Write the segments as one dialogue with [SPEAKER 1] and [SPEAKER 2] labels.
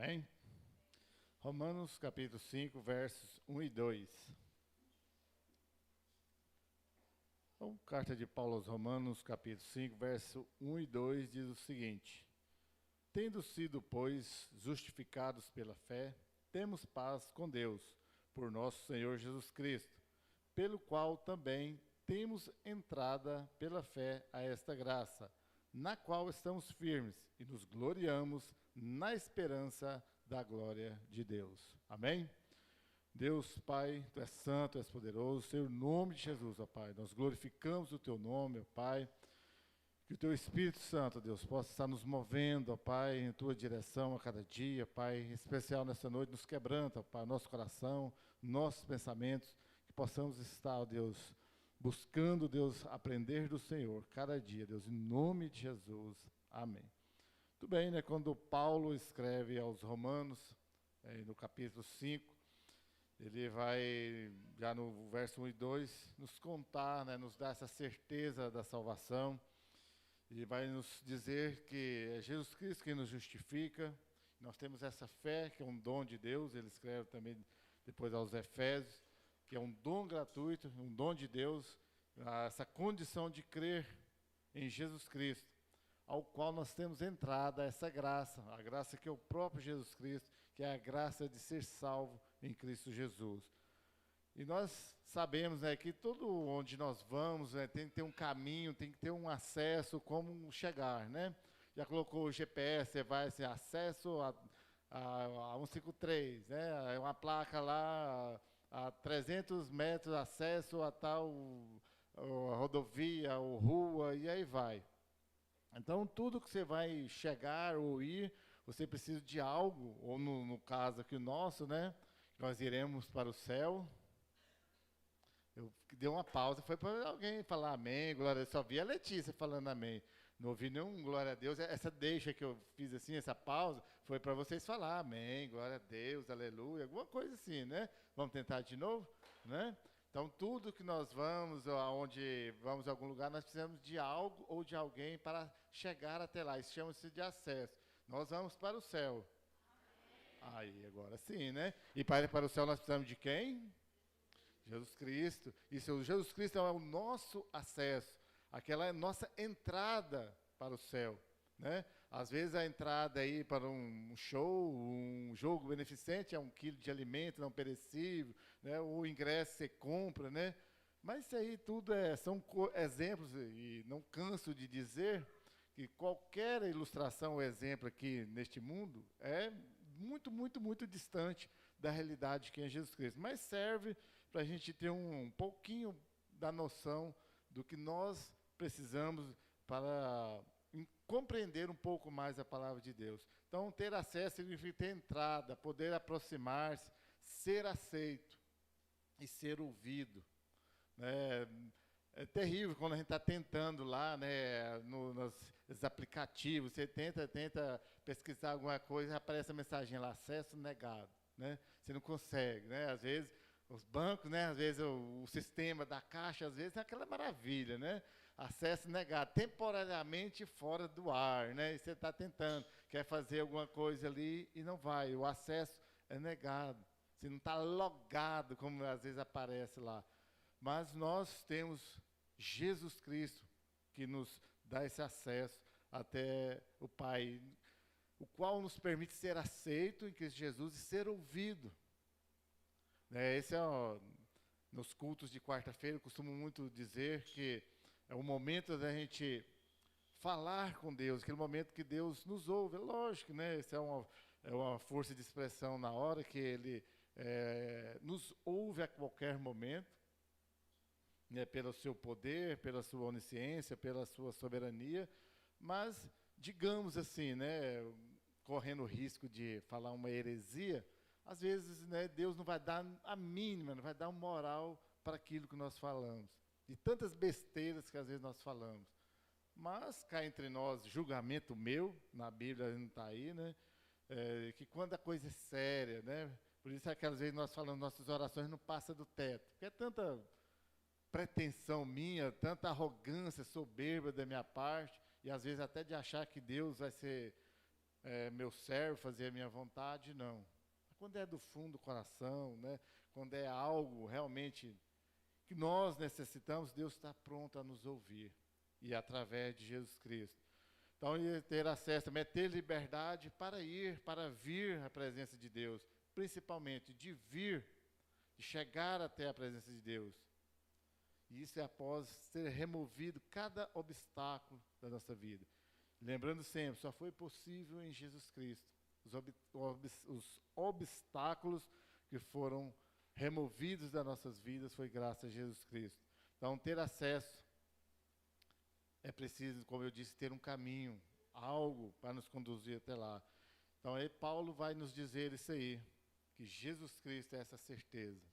[SPEAKER 1] Amém? Romanos capítulo 5, versos 1 e 2. Então, carta de Paulo aos Romanos, capítulo 5, verso 1 e 2, diz o seguinte: Tendo sido, pois, justificados pela fé, temos paz com Deus, por nosso Senhor Jesus Cristo, pelo qual também temos entrada pela fé a esta graça, na qual estamos firmes e nos gloriamos na esperança da glória de Deus. Amém? Deus, Pai, Tu és santo, Tu és poderoso, Senhor, em nome de Jesus, ó Pai, nós glorificamos o Teu nome, ó Pai, que o Teu Espírito Santo, Deus, possa estar nos movendo, ó Pai, em Tua direção a cada dia, Pai, em especial nessa noite, nos quebranta, ó Pai, nosso coração, nossos pensamentos, que possamos estar, ó Deus, buscando, Deus, aprender do Senhor, cada dia, Deus, em nome de Jesus, amém. Muito bem, né, quando Paulo escreve aos Romanos, no capítulo 5, ele vai, já no verso 1 e 2, nos contar, né, nos dar essa certeza da salvação. Ele vai nos dizer que é Jesus Cristo quem nos justifica. Nós temos essa fé, que é um dom de Deus. Ele escreve também depois aos Efésios, que é um dom gratuito, um dom de Deus, essa condição de crer em Jesus Cristo, ao qual nós temos entrada essa graça, a graça que é o próprio Jesus Cristo, que é a graça de ser salvo em Cristo Jesus. E nós sabemos, né, que todo onde nós vamos, né, tem que ter um caminho, tem que ter um acesso, como chegar, né? Já colocou o GPS, você vai assim, acesso a 153, né? É uma placa lá a 300 metros, acesso a tal rodovia ou rua, e aí vai. Então, tudo que você vai chegar ou ir, você precisa de algo, ou no caso aqui o nosso, né? Nós iremos para o céu. Eu dei uma pausa, foi para alguém falar amém, glória a Deus. Só vi a Letícia falando amém. Não ouvi nenhum glória a Deus. Essa deixa que eu fiz assim, essa pausa, foi para vocês falar amém, glória a Deus, aleluia, alguma coisa assim, né? Vamos tentar de novo, né? Então, tudo que nós vamos, aonde vamos a algum lugar, nós precisamos de algo ou de alguém para chegar até lá. Isso chama-se de acesso. Nós vamos para o céu. Aí, agora sim, né? E para ir para o céu nós precisamos de quem? Jesus Cristo. Isso, Jesus Cristo é o nosso acesso, aquela nossa entrada para o céu, né? Às vezes a entrada aí para um show, um jogo beneficente é 1 quilo de alimento não perecível, né? O ingresso você compra, né? Mas isso aí tudo são exemplos, e não canso de dizer que qualquer ilustração ou exemplo aqui neste mundo é muito, muito, muito distante da realidade de quem é Jesus Cristo. Mas serve para a gente ter um pouquinho da noção do que nós precisamos para compreender um pouco mais a palavra de Deus. Então, ter acesso significa ter entrada, poder aproximar-se, ser aceito e ser ouvido. É terrível quando a gente está tentando lá, né, nos aplicativos, você tenta pesquisar alguma coisa, aparece a mensagem lá, acesso negado, né? Você não consegue, né? Às vezes os bancos, né, às vezes o sistema da Caixa, às vezes é aquela maravilha, né? Acesso negado, temporariamente fora do ar, né? E você está tentando, quer fazer alguma coisa ali e não vai, o acesso é negado. Você não está logado, como às vezes aparece lá. Mas nós temos Jesus Cristo que nos dá esse acesso até o Pai, o qual nos permite ser aceito em Cristo Jesus e ser ouvido. Esse nos cultos de quarta-feira, eu costumo muito dizer que é o momento da gente falar com Deus, aquele momento que Deus nos ouve. É lógico, né? Isso é uma força de expressão na hora que Ele nos ouve a qualquer momento, né, pelo seu poder, pela sua onisciência, pela sua soberania, mas, digamos assim, né, correndo o risco de falar uma heresia, às vezes, né, Deus não vai dar a mínima, não vai dar moral para aquilo que nós falamos. De tantas besteiras que às vezes nós falamos. Mas, cá entre nós, julgamento meu, na Bíblia não está aí, né, que quando a coisa é séria, né, por isso é que às vezes nós falamos, nossas orações não passam do teto, porque é tanta pretensão minha, tanta arrogância, soberba da minha parte, e às vezes até de achar que Deus vai ser meu servo, fazer a minha vontade, não. Quando é do fundo do coração, né? Quando é algo realmente que nós necessitamos, Deus está pronto a nos ouvir. E através de Jesus Cristo. Então, ter acesso também é ter liberdade para ir, para vir à presença de Deus. Principalmente de vir, de chegar até a presença de Deus. E isso é após ser removido cada obstáculo da nossa vida. Lembrando sempre, só foi possível em Jesus Cristo. Os obstáculos que foram removidos das nossas vidas foi graças a Jesus Cristo. Então, ter acesso é preciso, como eu disse, ter um caminho, algo para nos conduzir até lá. Então, aí Paulo vai nos dizer isso aí, que Jesus Cristo é essa certeza.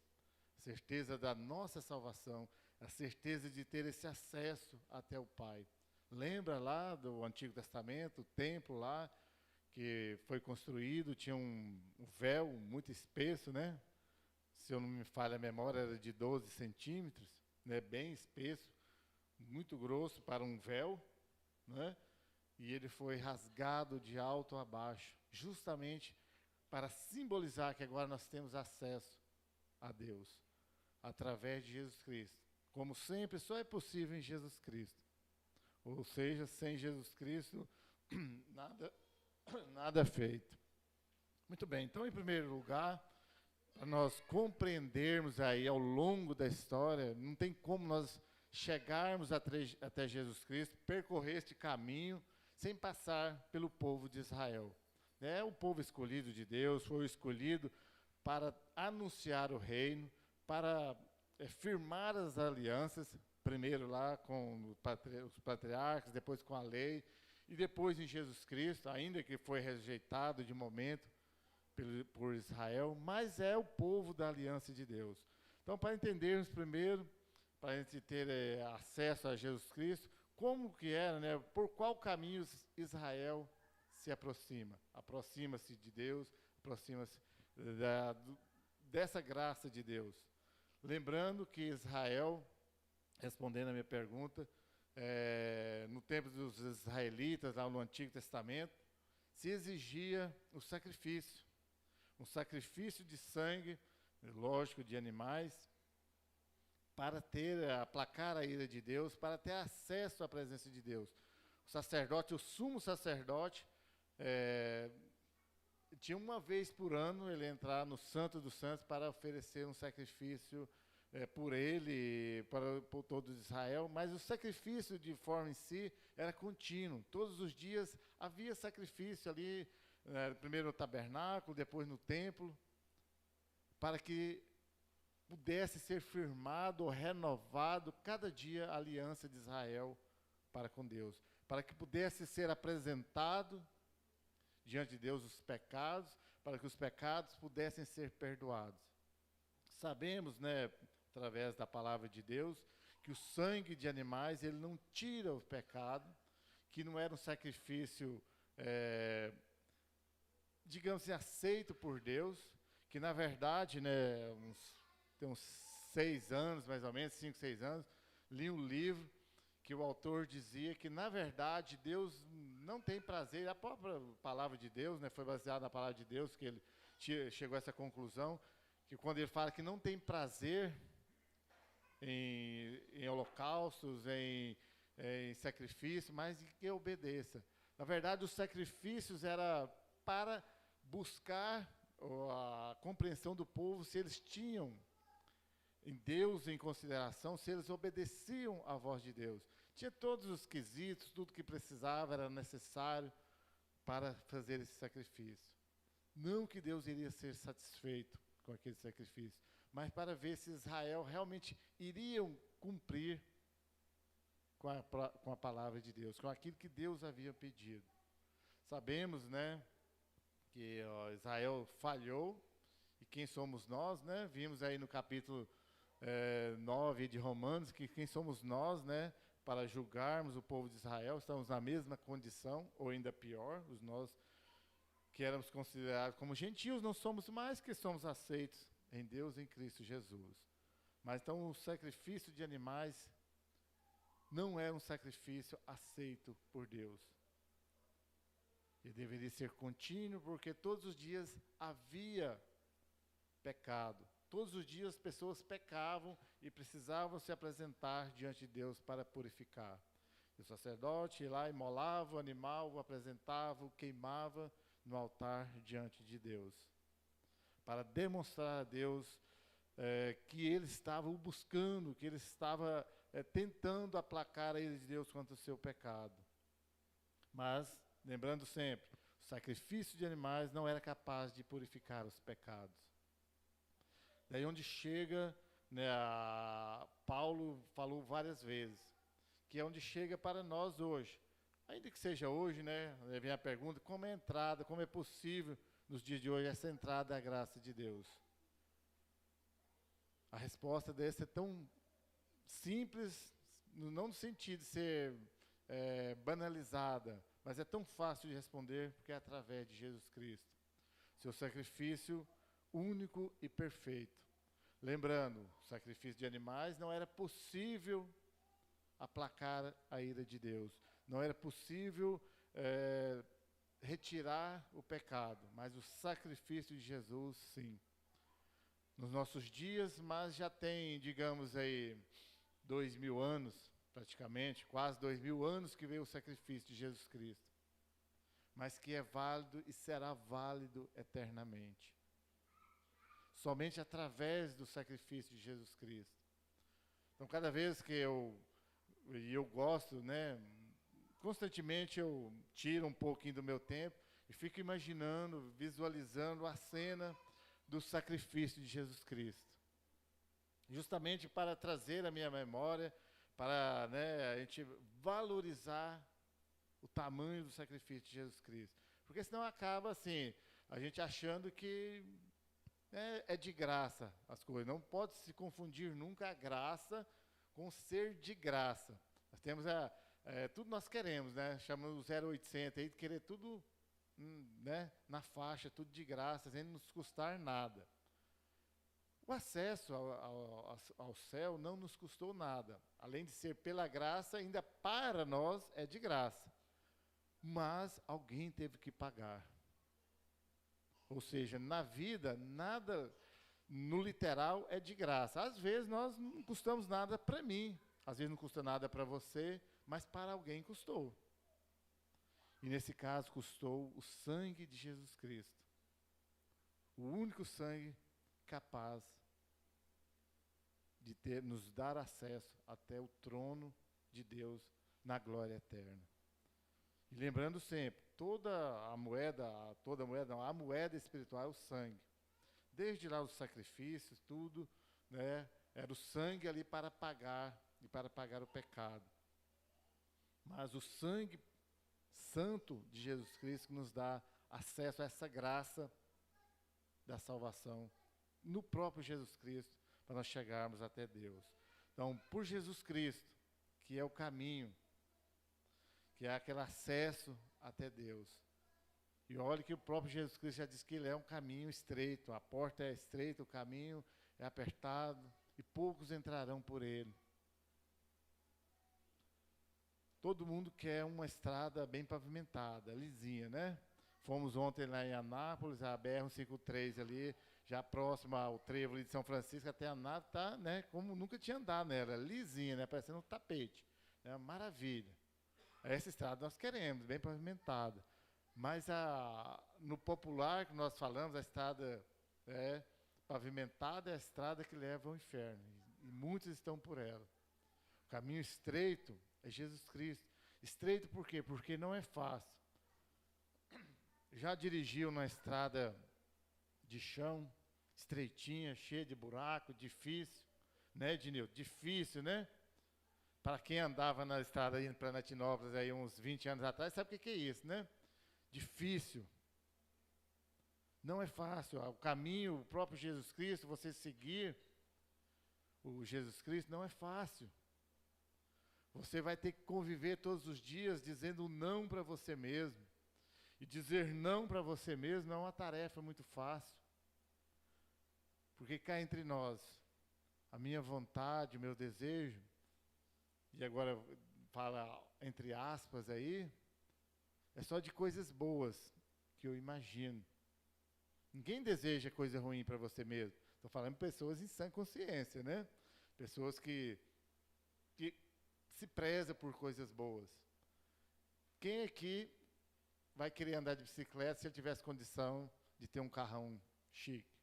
[SPEAKER 1] Certeza da nossa salvação, a certeza de ter esse acesso até o Pai. Lembra lá do Antigo Testamento, o templo lá, que foi construído, tinha um véu muito espesso, né? Se eu não me falha a memória, era de 12 centímetros, né? Bem espesso, muito grosso para um véu, né? E ele foi rasgado de alto a baixo, justamente para simbolizar que agora nós temos acesso a Deus, através de Jesus Cristo. Como sempre, só é possível em Jesus Cristo. Ou seja, sem Jesus Cristo, nada é feito. Muito bem, então, em primeiro lugar, para nós compreendermos aí ao longo da história, não tem como nós chegarmos até Jesus Cristo, percorrer este caminho, sem passar pelo povo de Israel. É o povo escolhido de Deus, foi escolhido para anunciar o reino, para firmar as alianças, primeiro lá com os patriarcas, depois com a lei, e depois em Jesus Cristo, ainda que foi rejeitado de momento por Israel, mas é o povo da aliança de Deus. Então, para entendermos primeiro, para a gente ter acesso a Jesus Cristo, como que era, né? Por qual caminho Israel se aproxima? Aproxima-se de Deus, aproxima-se dessa graça de Deus. Lembrando que Israel, respondendo a minha pergunta, no tempo dos israelitas, lá no Antigo Testamento, se exigia o sacrifício. Um sacrifício de sangue, lógico, de animais, para aplacar a ira de Deus, para ter acesso à presença de Deus. O sacerdote, o sumo sacerdote, tinha uma vez por ano ele entrar no Santo dos Santos para oferecer um sacrifício por ele, por todo Israel, mas o sacrifício de forma em si era contínuo. Todos os dias havia sacrifício ali, primeiro no tabernáculo, depois no templo, para que pudesse ser firmado ou renovado cada dia a aliança de Israel para com Deus, para que pudesse ser apresentado diante de Deus os pecados, para que os pecados pudessem ser perdoados. Sabemos, né, através da palavra de Deus, que o sangue de animais, ele não tira o pecado, que não era um sacrifício, digamos assim, aceito por Deus, que na verdade, né, tem uns 6 anos, mais ou menos, 5, 6 anos, li um livro que o autor dizia que, na verdade, Deus não tem prazer, a própria palavra de Deus, né, foi baseada na palavra de Deus, que ele chegou a essa conclusão, que quando ele fala que não tem prazer em holocaustos, em sacrifício, mas que obedeça. Na verdade, os sacrifícios era para buscar a compreensão do povo, se eles tinham em Deus em consideração, se eles obedeciam à voz de Deus. Tinha todos os quesitos, tudo que precisava, era necessário para fazer esse sacrifício. Não que Deus iria ser satisfeito com aquele sacrifício, mas para ver se Israel realmente iriam cumprir com a palavra de Deus, com aquilo que Deus havia pedido. Sabemos, né, que Israel falhou, e quem somos nós, né? Vimos aí no capítulo 9 de Romanos, que quem somos nós, né, para julgarmos o povo de Israel, estamos na mesma condição, ou ainda pior, nós que éramos considerados como gentios, não somos mais que somos aceitos em Deus, em Cristo Jesus. Mas então o sacrifício de animais não é um sacrifício aceito por Deus. E deveria ser contínuo, porque todos os dias havia pecado. Todos os dias as pessoas pecavam e precisavam se apresentar diante de Deus para purificar. O sacerdote ia lá, imolava o animal, o apresentava, o queimava no altar diante de Deus, para demonstrar a Deus que ele estava o buscando, que ele estava tentando aplacar a ira de Deus contra o seu pecado. Mas, lembrando sempre, o sacrifício de animais não era capaz de purificar os pecados. Daí onde chega, né, Paulo falou várias vezes, que é onde chega para nós hoje. Ainda que seja hoje, né, vem a pergunta, como é a entrada, como é possível nos dias de hoje essa entrada à graça de Deus? A resposta dessa é tão simples, não no sentido de ser banalizada, mas é tão fácil de responder, porque é através de Jesus Cristo. Seu sacrifício único e perfeito. Lembrando, o sacrifício de animais não era possível aplacar a ira de Deus. Não era possível retirar o pecado, mas o sacrifício de Jesus, sim. Nos nossos dias, mas já tem, digamos aí, 2000 anos, praticamente, quase 2000 anos que veio o sacrifício de Jesus Cristo. Mas que é válido e será válido eternamente. Somente através do sacrifício de Jesus Cristo. Então, cada vez que eu gosto, né, constantemente eu tiro um pouquinho do meu tempo e fico imaginando, visualizando a cena do sacrifício de Jesus Cristo. Justamente para trazer à minha memória, para, né, a gente valorizar o tamanho do sacrifício de Jesus Cristo. Porque senão acaba assim, a gente achando que é de graça as coisas. Não pode se confundir nunca a graça com ser de graça. Nós temos tudo nós queremos, né? Chamamos o 0800 aí de querer tudo, né, na faixa, tudo de graça, sem nos custar nada. O acesso ao céu não nos custou nada. Além de ser pela graça, ainda para nós é de graça. Mas alguém teve que pagar. Ou seja, na vida, nada no literal é de graça. Às vezes nós não custamos nada para mim, às vezes não custa nada para você, mas para alguém custou. E nesse caso custou o sangue de Jesus Cristo. O único sangue capaz de nos dar acesso até o trono de Deus na glória eterna. E lembrando sempre, a moeda espiritual é o sangue. Desde lá os sacrifícios, tudo, né, era o sangue ali para pagar o pecado. Mas o sangue santo de Jesus Cristo nos dá acesso a essa graça da salvação no próprio Jesus Cristo, para nós chegarmos até Deus. Então, por Jesus Cristo, que é o caminho, que é aquele acesso até Deus. E olha que o próprio Jesus Cristo já disse que ele é um caminho estreito, a porta é estreita, o caminho é apertado, e poucos entrarão por ele. Todo mundo quer uma estrada bem pavimentada, lisinha, né? Fomos ontem lá em Anápolis, a BR-153 ali, já próxima ao trevo ali de São Francisco, até Anápolis, tá, né, como nunca tinha andado nela, lisinha, né, parecendo um tapete. É uma maravilha. Essa estrada nós queremos, bem pavimentada. Mas no popular que nós falamos, a estrada pavimentada é a estrada que leva ao inferno. E muitos estão por ela. O caminho estreito é Jesus Cristo. Estreito por quê? Porque não é fácil. Já dirigiu na estrada de chão, estreitinha, cheia de buraco, difícil, né, Dinil? Difícil, né? Para quem andava na estrada indo para Natinópolis aí uns 20 anos atrás, sabe o que é isso, né? Difícil. Não é fácil. O caminho, o próprio Jesus Cristo, você seguir o Jesus Cristo, não é fácil. Você vai ter que conviver todos os dias dizendo não para você mesmo. E dizer não para você mesmo não é uma tarefa muito fácil. Porque cá entre nós, a minha vontade, o meu desejo, e agora fala entre aspas aí, É só de coisas boas que eu imagino. Ninguém deseja coisa ruim para você mesmo. Estou falando de pessoas em sã consciência, né? Pessoas que se prezam por coisas boas. Quem aqui vai querer andar de bicicleta se ele tivesse condição de ter um carrão chique?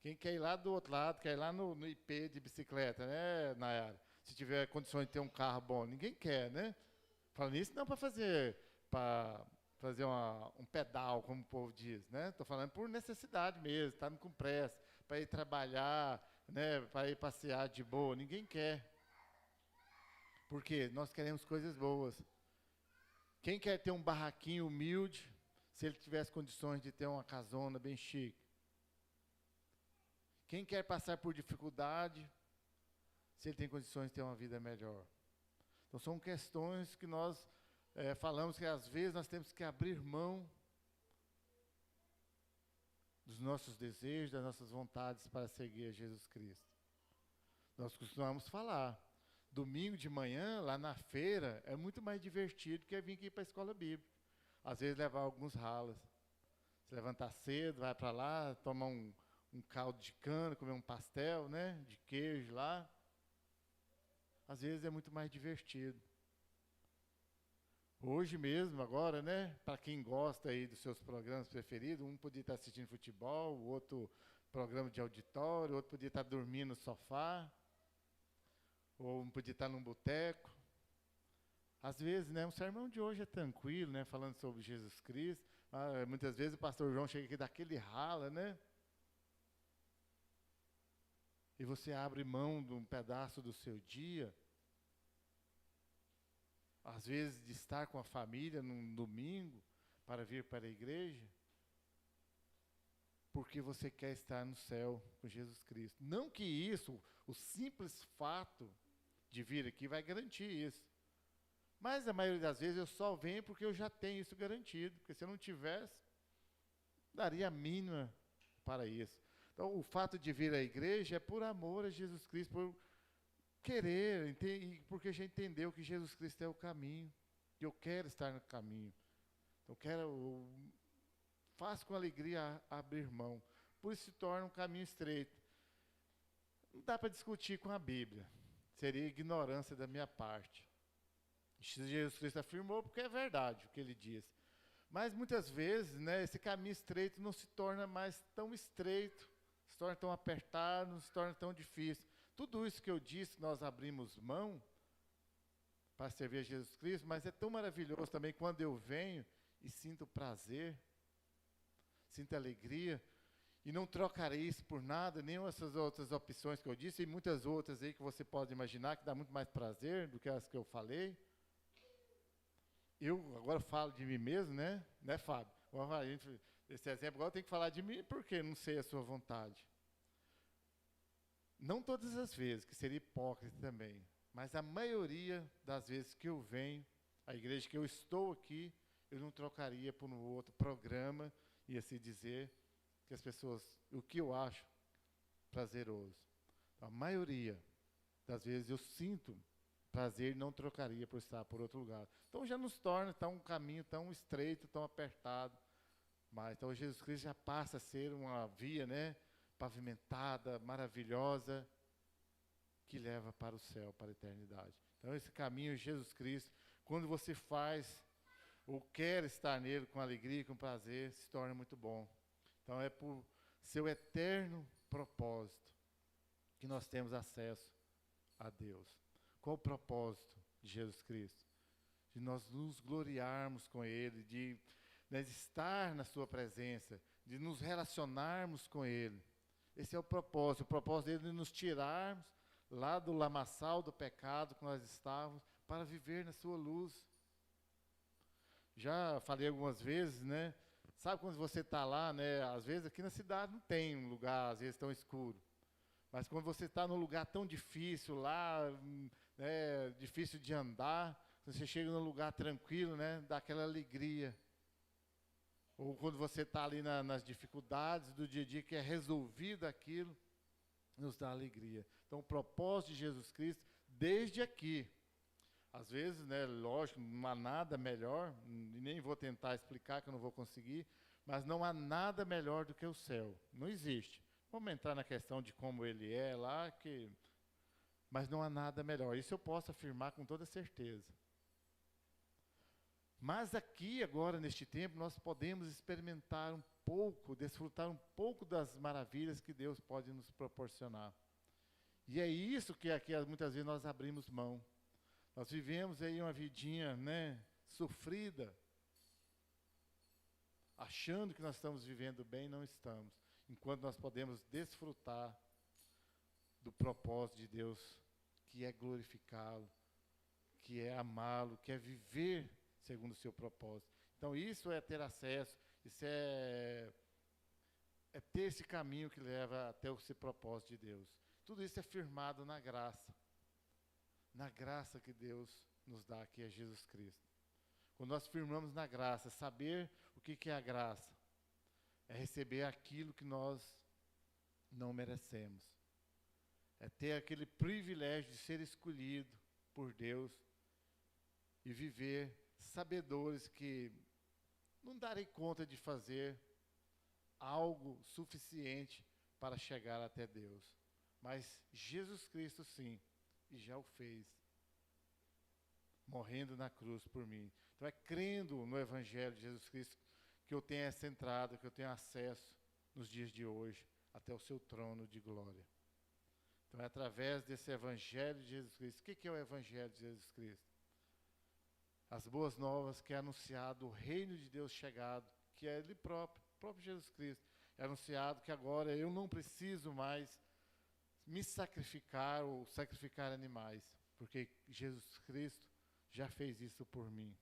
[SPEAKER 1] Quem quer ir lá do outro lado, quer ir lá no IP de bicicleta, né, Nayara? Se tiver condições de ter um carro bom, ninguém quer, né? Falando isso não para fazer um pedal, como o povo diz, né? Estou falando por necessidade mesmo, estando com pressa, para ir trabalhar, né, para ir passear de boa. Ninguém quer. Porque nós queremos coisas boas. Quem quer ter um barraquinho humilde, se ele tivesse condições de ter uma casona bem chique? Quem quer passar por dificuldade, se ele tem condições de ter uma vida melhor? Então, são questões que nós falamos que, às vezes, nós temos que abrir mão dos nossos desejos, das nossas vontades para seguir a Jesus Cristo. Nós costumamos falar, domingo de manhã, lá na feira, é muito mais divertido que vir aqui para a escola bíblica. Às vezes, levar alguns ralas. Se levantar cedo, vai para lá, tomar um caldo de cana, comer um pastel, né, de queijo lá. Às vezes é muito mais divertido. Hoje mesmo, agora, né, para quem gosta aí dos seus programas preferidos, um podia estar assistindo futebol, o outro programa de auditório, o outro podia estar dormindo no sofá, ou um podia estar num boteco. Às vezes, né, um sermão de hoje é tranquilo, né, falando sobre Jesus Cristo. Muitas vezes o pastor João chega aqui daquele rala, né? E você abre mão de um pedaço do seu dia, às vezes de estar com a família num domingo, para vir para a igreja, porque você quer estar no céu com Jesus Cristo. Não que isso, o simples fato de vir aqui vai garantir isso. Mas a maioria das vezes eu só venho porque eu já tenho isso garantido, porque se eu não tivesse, daria a mínima para isso. Então, o fato de vir à igreja é por amor a Jesus Cristo, por querer, porque a gente entendeu que Jesus Cristo é o caminho, que eu quero estar no caminho. Eu faço com alegria abrir mão. Por isso se torna um caminho estreito. Não dá para discutir com a Bíblia. Seria ignorância da minha parte. Jesus Cristo afirmou porque é verdade o que ele diz. Mas muitas vezes, né, esse caminho estreito não se torna mais tão estreito, se torna tão apertado, não se torna tão difícil. Tudo isso que eu disse, nós abrimos mão para servir a Jesus Cristo, mas é tão maravilhoso também quando eu venho e sinto prazer, sinto alegria, e não trocarei isso por nada, nem essas outras opções que eu disse, e muitas outras aí que você pode imaginar, que dá muito mais prazer do que as que eu falei. Eu agora falo de mim mesmo, né, Fábio? Esse exemplo agora eu tenho que falar de mim porque não sei a sua vontade. Não todas as vezes, que seria hipócrita também, mas a maioria das vezes que eu venho, a igreja que eu estou aqui, eu não trocaria por um outro programa, e assim dizer, que as pessoas, o que eu acho prazeroso. A maioria das vezes eu sinto prazer e não trocaria por estar por outro lugar. Então já nos torna um caminho tão estreito, tão apertado. Mas então Jesus Cristo já passa a ser uma via, né, pavimentada, maravilhosa, que leva para o céu, para a eternidade. Então esse caminho Jesus Cristo, quando você faz ou quer estar nele com alegria e com prazer, se torna muito bom. Então é por seu eterno propósito que nós temos acesso a Deus. Qual o propósito de Jesus Cristo? De nós nos gloriarmos com Ele, de estar na sua presença, de nos relacionarmos com Ele. Esse é o propósito dele de nos tirarmos lá do lamaçal do pecado que nós estávamos, para viver na sua luz. Já falei algumas vezes, né? Sabe quando você está lá, né? Às vezes aqui na cidade não tem um lugar, às vezes, tão escuro. Mas quando você está num lugar tão difícil lá, né, difícil de andar, você chega num lugar tranquilo, né, dá aquela alegria. Ou quando você está ali nas dificuldades do dia a dia, que é resolvido aquilo, nos dá alegria. Então, o propósito de Jesus Cristo, desde aqui, Às vezes, né, lógico, não há nada melhor, e nem vou tentar explicar que eu não vou conseguir, mas não há nada melhor do que o céu. Não existe. Vamos entrar na questão de como ele é lá, mas não há nada melhor. Isso eu posso afirmar com toda certeza. Mas aqui, agora, neste tempo, nós podemos experimentar um pouco, desfrutar um pouco das maravilhas que Deus pode nos proporcionar. E é isso que aqui muitas vezes nós abrimos mão. Nós vivemos aí uma vidinha, né, sofrida, achando que nós estamos vivendo bem, não estamos. Enquanto nós podemos desfrutar do propósito de Deus, que é glorificá-lo, que é amá-lo, que é viver segundo o seu propósito. Então isso é ter acesso, isso é ter esse caminho que leva até esse propósito de Deus. Tudo isso é firmado na graça que Deus nos dá, que é Jesus Cristo. Quando nós firmamos na graça, saber o que é a graça, é receber aquilo que nós não merecemos. É ter aquele privilégio de ser escolhido por Deus e viver sabedores que não darei conta de fazer algo suficiente para chegar até Deus. Mas Jesus Cristo sim, e já o fez, morrendo na cruz por mim. Então é crendo no Evangelho de Jesus Cristo que eu tenho essa entrada, que eu tenho acesso nos dias de hoje até o seu trono de glória. Então é através desse Evangelho de Jesus Cristo. O que é o Evangelho de Jesus Cristo? As boas novas que é anunciado o reino de Deus chegado, que é Ele próprio, o próprio Jesus Cristo. É anunciado que agora eu não preciso mais me sacrificar ou sacrificar animais, porque Jesus Cristo já fez isso por mim,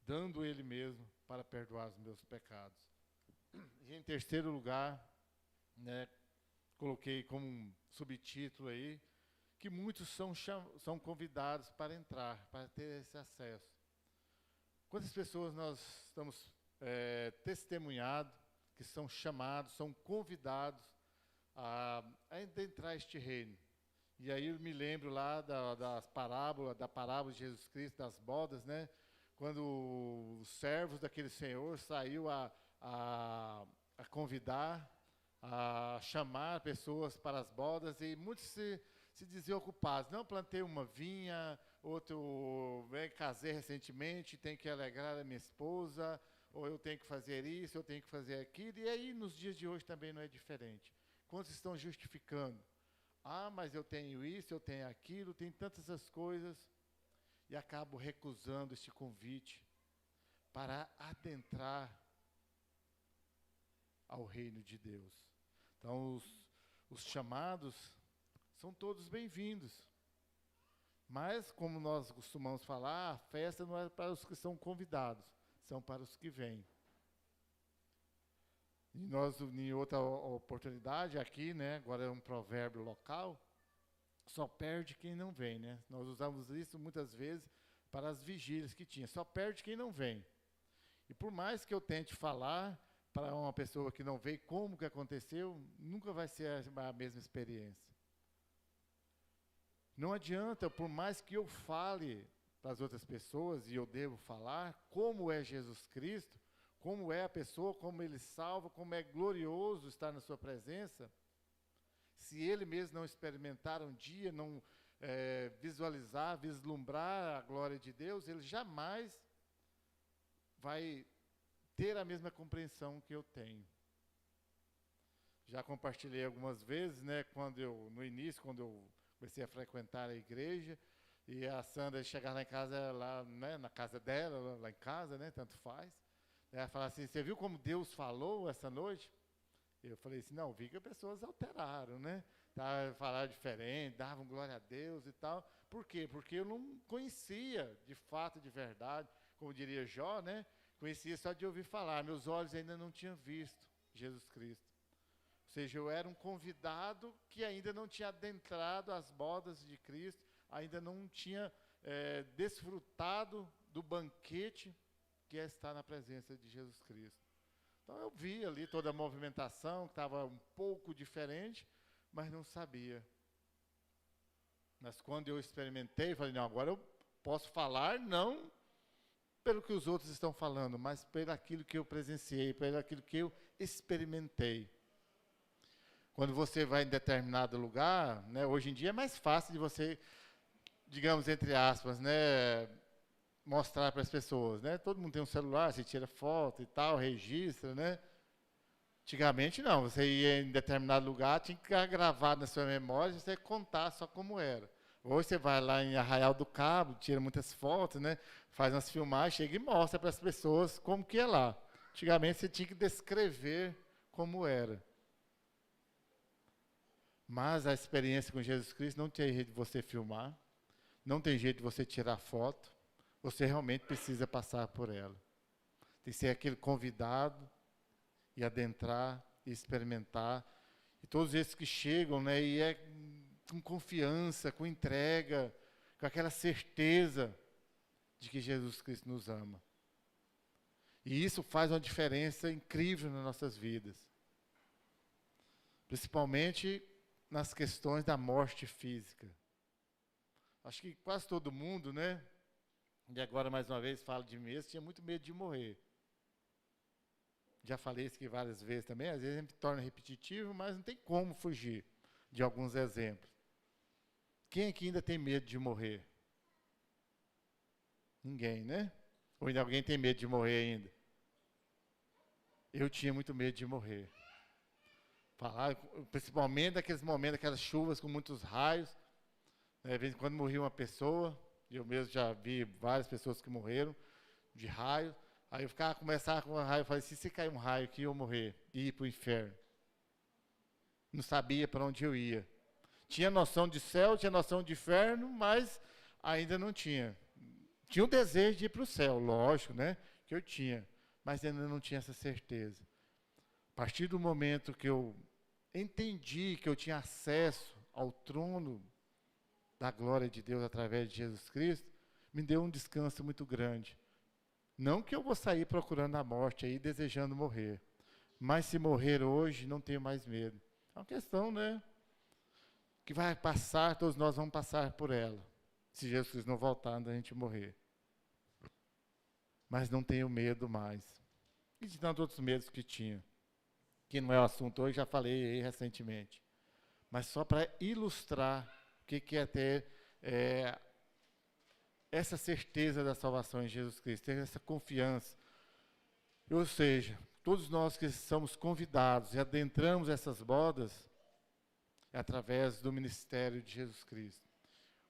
[SPEAKER 1] dando Ele mesmo para perdoar os meus pecados. E em terceiro lugar, né, coloquei como um subtítulo aí, que muitos são convidados para entrar, para ter esse acesso. Quantas pessoas nós estamos testemunhados, que são chamados, são convidados a adentrar este reino? E aí eu me lembro lá da parábola de Jesus Cristo, das bodas, né? Quando os servos daquele senhor saiu a convidar, a chamar pessoas para as bodas, e muitos se diziam ocupados. Não, plantei uma vinha, outro, casei recentemente, tenho que alegrar a minha esposa, ou eu tenho que fazer isso, eu tenho que fazer aquilo. E aí nos dias de hoje também não é diferente. Quantos estão justificando? Ah, mas eu tenho isso, eu tenho aquilo, tenho tantas as coisas, e acabo recusando este convite para adentrar ao reino de Deus. Então, os chamados são todos bem-vindos. Mas, como nós costumamos falar, a festa não é para os que são convidados, são para os que vêm. E nós, em outra oportunidade, aqui, né, agora é um provérbio local, só perde quem não vem, né? Nós usamos isso muitas vezes para as vigílias que tinha, só perde quem não vem. E por mais que eu tente falar para uma pessoa que não veio como que aconteceu, nunca vai ser a mesma experiência. Não adianta, por mais que eu fale para as outras pessoas, e eu devo falar, como é Jesus Cristo, como é a pessoa, como Ele salva, como é glorioso estar na sua presença, se ele mesmo não experimentar um dia, não visualizar, vislumbrar a glória de Deus, ele jamais vai ter a mesma compreensão que eu tenho. Já compartilhei algumas vezes, né, no início, quando eu comecei a frequentar a igreja, e a Sandra chegar lá em casa, né, na casa dela, lá em casa, né, tanto faz, ela fala assim: você viu como Deus falou essa noite? Eu falei assim: não, vi que as pessoas alteraram, né? Falaram diferente, davam glória a Deus e tal. Por quê? Porque eu não conhecia de fato, de verdade, como diria Jó, né? Conhecia só de ouvir falar, meus olhos ainda não tinham visto Jesus Cristo. Ou seja, eu era um convidado que ainda não tinha adentrado as bodas de Cristo, ainda não tinha desfrutado do banquete que é estar na presença de Jesus Cristo. Então eu vi ali toda a movimentação, que estava um pouco diferente, mas não sabia. Mas quando eu experimentei, falei, não, agora eu posso falar não pelo que os outros estão falando, mas pelo aquilo que eu presenciei, pelo aquilo que eu experimentei. Quando você vai em determinado lugar, né, hoje em dia é mais fácil de você, digamos, entre aspas, né, mostrar para as pessoas, né? Todo mundo tem um celular, você tira foto e tal, registra, né? Antigamente não, você ia em determinado lugar, tinha que ficar gravado na sua memória, você contar só como era. Hoje você vai lá em Arraial do Cabo, tira muitas fotos, né? Faz umas filmagens, chega e mostra para as pessoas como que é lá. Antigamente você tinha que descrever como era. Mas a experiência com Jesus Cristo não tem jeito de você filmar, não tem jeito de você tirar foto, você realmente precisa passar por ela. Tem que ser aquele convidado e adentrar e experimentar. E todos esses que chegam, né, e é com confiança, com entrega, com aquela certeza de que Jesus Cristo nos ama. E isso faz uma diferença incrível nas nossas vidas. Principalmente nas questões da morte física. Acho que quase todo mundo, né? E agora, mais uma vez, falo de mim mesmo, tinha muito medo de morrer. Já falei isso aqui várias vezes também, às vezes a gente torna repetitivo, mas não tem como fugir de alguns exemplos. Quem aqui ainda tem medo de morrer? Ninguém, né? Ou ainda alguém tem medo de morrer ainda? Eu tinha muito medo de morrer. Falar, principalmente naqueles momentos, aquelas chuvas com muitos raios. Né, de vez em quando morria uma pessoa, eu mesmo já vi várias pessoas que morreram de raio. Aí eu começava com um raio, eu falei, se cair um raio aqui, eu ia morrer, ia para o inferno. Não sabia para onde eu ia. Tinha noção de céu, tinha noção de inferno, mas ainda não tinha. Tinha o desejo de ir para o céu, lógico, né? Que eu tinha, mas ainda não tinha essa certeza. A partir do momento que eu entendi que eu tinha acesso ao trono da glória de Deus através de Jesus Cristo, me deu um descanso muito grande. Não que eu vou sair procurando a morte aí, desejando morrer. Mas se morrer hoje, não tenho mais medo. É uma questão, né? Que vai passar, todos nós vamos passar por ela. Se Jesus Cristo não voltar antes da gente morrer. Mas não tenho medo mais. E de tantos outros medos que tinha. Que não é o assunto hoje, já falei aí recentemente. Mas só para ilustrar o que é ter essa certeza da salvação em Jesus Cristo, ter essa confiança. Ou seja, todos nós que somos convidados e adentramos essas bodas, é através do ministério de Jesus Cristo.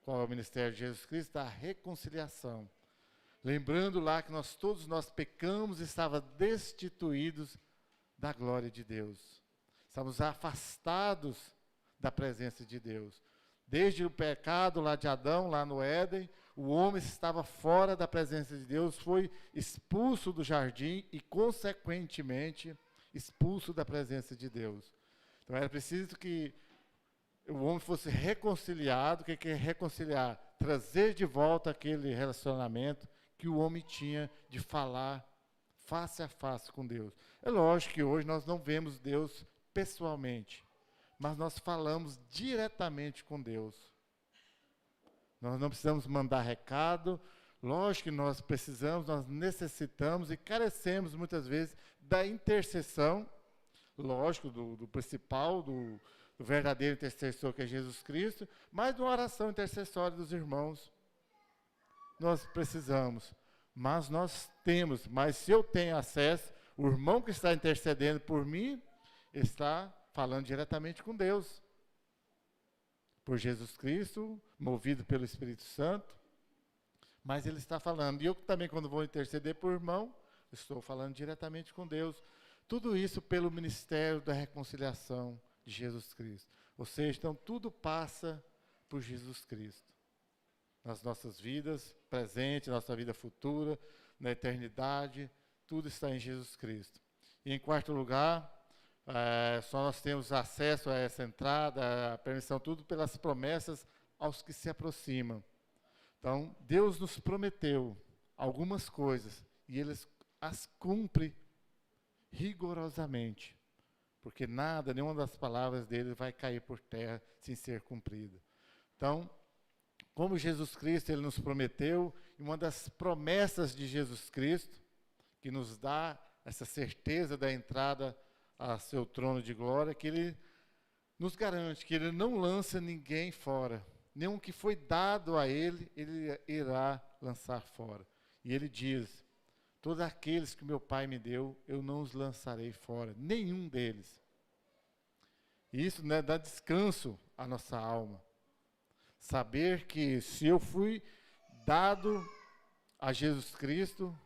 [SPEAKER 1] Qual é o ministério de Jesus Cristo? Da reconciliação. Lembrando lá que todos nós pecamos e estávamos destituídos da glória de Deus. Estamos afastados da presença de Deus. Desde o pecado lá de Adão, lá no Éden, o homem estava fora da presença de Deus, foi expulso do jardim e, consequentemente, expulso da presença de Deus. Então, era preciso que o homem fosse reconciliado. O que é reconciliar? Trazer de volta aquele relacionamento que o homem tinha de falar face a face com Deus. É lógico que hoje nós não vemos Deus pessoalmente, mas nós falamos diretamente com Deus. Nós não precisamos mandar recado, lógico que nós precisamos, nós necessitamos e carecemos muitas vezes da intercessão, lógico, do principal, do verdadeiro intercessor que é Jesus Cristo, mas de uma oração intercessória dos irmãos. Nós precisamos, mas nós temos, mas se eu tenho acesso, o irmão que está intercedendo por mim, está falando diretamente com Deus. Por Jesus Cristo, movido pelo Espírito Santo, mas ele está falando. E eu também, quando vou interceder por irmão, estou falando diretamente com Deus. Tudo isso pelo ministério da reconciliação de Jesus Cristo. Ou seja, então tudo passa por Jesus Cristo. Nas nossas vidas presente, nossa vida futura, na eternidade, tudo está em Jesus Cristo. E em quarto lugar, só nós temos acesso a essa entrada, a permissão, tudo pelas promessas aos que se aproximam. Então, Deus nos prometeu algumas coisas e Ele as cumpre rigorosamente, porque nenhuma das palavras dele vai cair por terra sem ser cumprida. Então, como Jesus Cristo ele nos prometeu, e uma das promessas de Jesus Cristo, que nos dá essa certeza da entrada a seu trono de glória, que ele nos garante que ele não lança ninguém fora. Nenhum que foi dado a ele, ele irá lançar fora. E ele diz, todos aqueles que meu Pai me deu, eu não os lançarei fora, nenhum deles. E isso, né, dá descanso à nossa alma. Saber que se eu fui dado a Jesus Cristo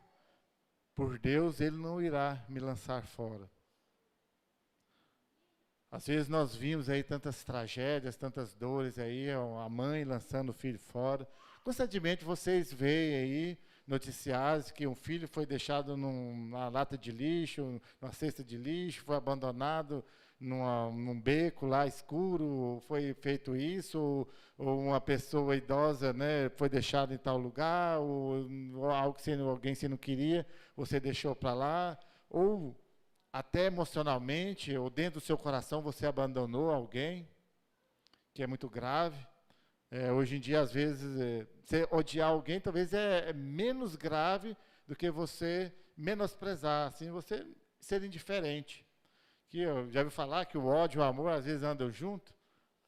[SPEAKER 1] por Deus, ele não irá me lançar fora. Às vezes nós vimos aí tantas tragédias, tantas dores aí, a mãe lançando o filho fora. Constantemente vocês veem aí noticiários que um filho foi deixado numa lata de lixo, numa cesta de lixo, foi abandonado num beco lá escuro, foi feito isso, ou uma pessoa idosa, né, foi deixada em tal lugar, ou algo que alguém você não queria, você deixou para lá, ou até emocionalmente, ou dentro do seu coração você abandonou alguém, que é muito grave. Hoje em dia, às vezes, você odiar alguém talvez é menos grave do que você menosprezar, assim, você ser indiferente. Que eu já ouvi falar que o ódio e o amor às vezes andam juntos.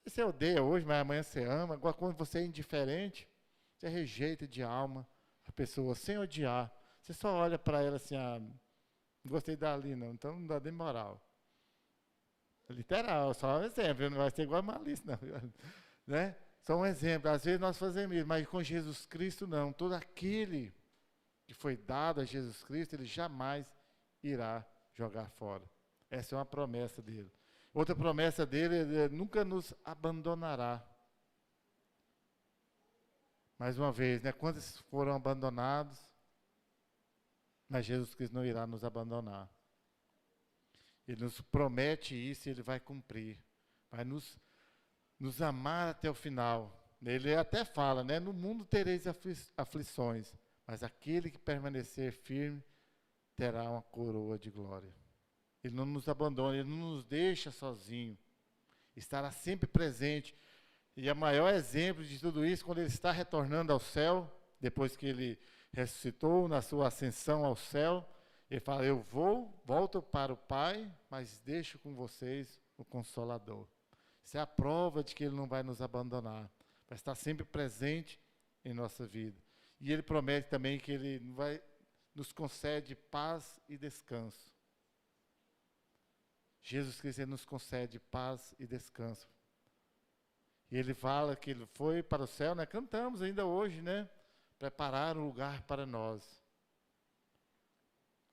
[SPEAKER 1] Você odeia hoje, mas amanhã você ama. Agora, quando você é indiferente, você rejeita de alma a pessoa sem odiar. Você só olha para ela assim, não gostei dali não, então não dá nem moral. Literal, só um exemplo, não vai ser igual a malícia, não. Né? Só um exemplo, às vezes nós fazemos isso, mas com Jesus Cristo não. Todo aquele que foi dado a Jesus Cristo, ele jamais irá jogar fora. Essa é uma promessa dele. Outra promessa dele, ele nunca nos abandonará. Mais uma vez, né? Quantos foram abandonados, mas Jesus Cristo não irá nos abandonar. Ele nos promete isso e ele vai cumprir. Vai nos amar até o final. Ele até fala, né? No mundo tereis aflições, mas aquele que permanecer firme terá uma coroa de glória. Ele não nos abandona, ele não nos deixa sozinho. Estará sempre presente. E o maior exemplo de tudo isso, quando ele está retornando ao céu, depois que ele ressuscitou, na sua ascensão ao céu, ele fala, eu volto para o Pai, mas deixo com vocês o Consolador. Isso é a prova de que ele não vai nos abandonar. Vai estar sempre presente em nossa vida. E ele promete também que ele nos concede paz e descanso. Jesus Cristo ele nos concede paz e descanso. E ele fala que ele foi para o céu, né? Cantamos ainda hoje, né? Preparar um lugar para nós.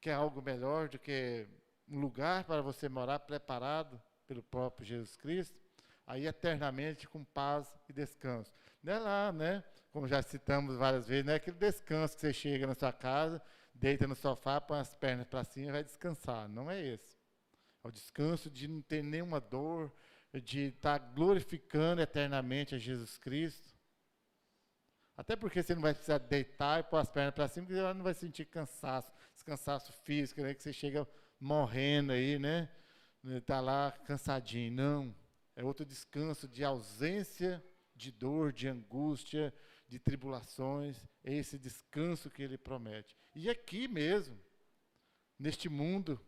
[SPEAKER 1] Quer algo melhor do que um lugar para você morar preparado pelo próprio Jesus Cristo? Aí eternamente com paz e descanso. Não é lá, né? Como já citamos várias vezes, não é aquele descanso que você chega na sua casa, deita no sofá, põe as pernas para cima e vai descansar. Não é esse. É o descanso de não ter nenhuma dor, de estar glorificando eternamente a Jesus Cristo. Até porque você não vai precisar deitar e pôr as pernas para cima, porque você não vai sentir cansaço, esse cansaço físico, né, que você chega morrendo aí, né? Está lá cansadinho. Não. É outro descanso de ausência de dor, de angústia, de tribulações. É esse descanso que ele promete. E aqui mesmo, neste mundo,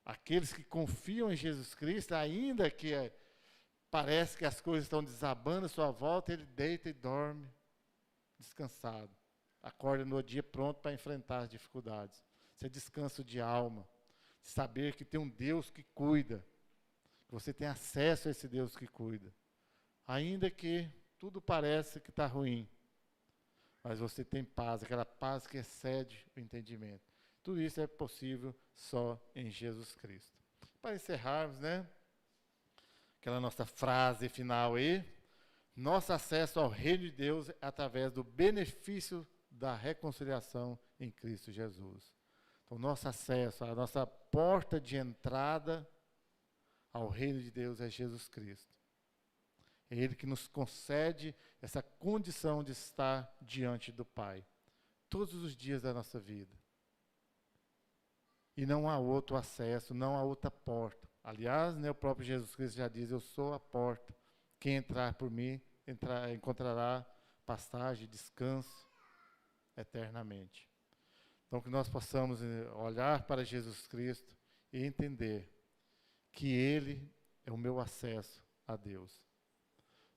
[SPEAKER 1] aqueles que confiam em Jesus Cristo, ainda que parece que as coisas estão desabando à sua volta, ele deita e dorme descansado. Acorda no dia pronto para enfrentar as dificuldades. Isso é descanso de alma. Saber que tem um Deus que cuida. Que você tem acesso a esse Deus que cuida. Ainda que tudo parece que está ruim. Mas você tem paz, aquela paz que excede o entendimento. Tudo isso é possível só em Jesus Cristo. Para encerrarmos, né? Aquela nossa frase final aí. Nosso acesso ao reino de Deus é através do benefício da reconciliação em Cristo Jesus. Então, nosso acesso, a nossa porta de entrada ao reino de Deus é Jesus Cristo. É Ele que nos concede essa condição de estar diante do Pai, todos os dias da nossa vida. E não há outro acesso, não há outra porta. Aliás, né, o próprio Jesus Cristo já diz, eu sou a porta. Quem entrar por mim, encontrará passagem, descanso eternamente. Então, que nós possamos olhar para Jesus Cristo e entender que Ele é o meu acesso a Deus.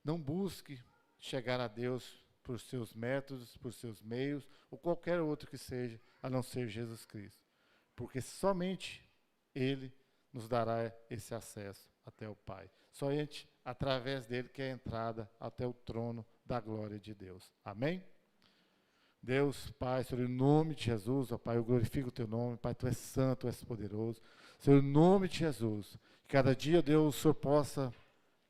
[SPEAKER 1] Não busque chegar a Deus por seus métodos, por seus meios, ou qualquer outro que seja, a não ser Jesus Cristo. Porque somente Ele nos dará esse acesso até o Pai. Somente através dele que é a entrada até o trono da glória de Deus. Amém? Deus, Pai, Senhor, em nome de Jesus, ó Pai, eu glorifico o Teu nome, Pai, Tu és santo, Tu és poderoso. Senhor, em nome de Jesus, cada dia, Deus, o Senhor possa,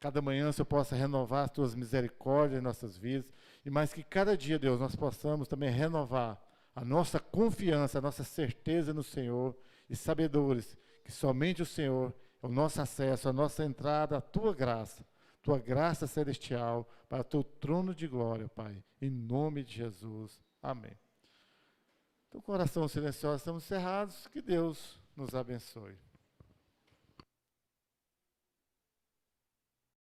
[SPEAKER 1] cada manhã, o Senhor possa renovar as Tuas misericórdias em nossas vidas, e mais que cada dia, Deus, nós possamos também renovar a nossa confiança, a nossa certeza no Senhor, e sabedores que somente o Senhor é o nosso acesso, a nossa entrada, a Tua graça celestial, para o Teu trono de glória, Pai, em nome de Jesus. Amém. Então, com oração silenciosa, estamos cerrados. Que Deus nos abençoe.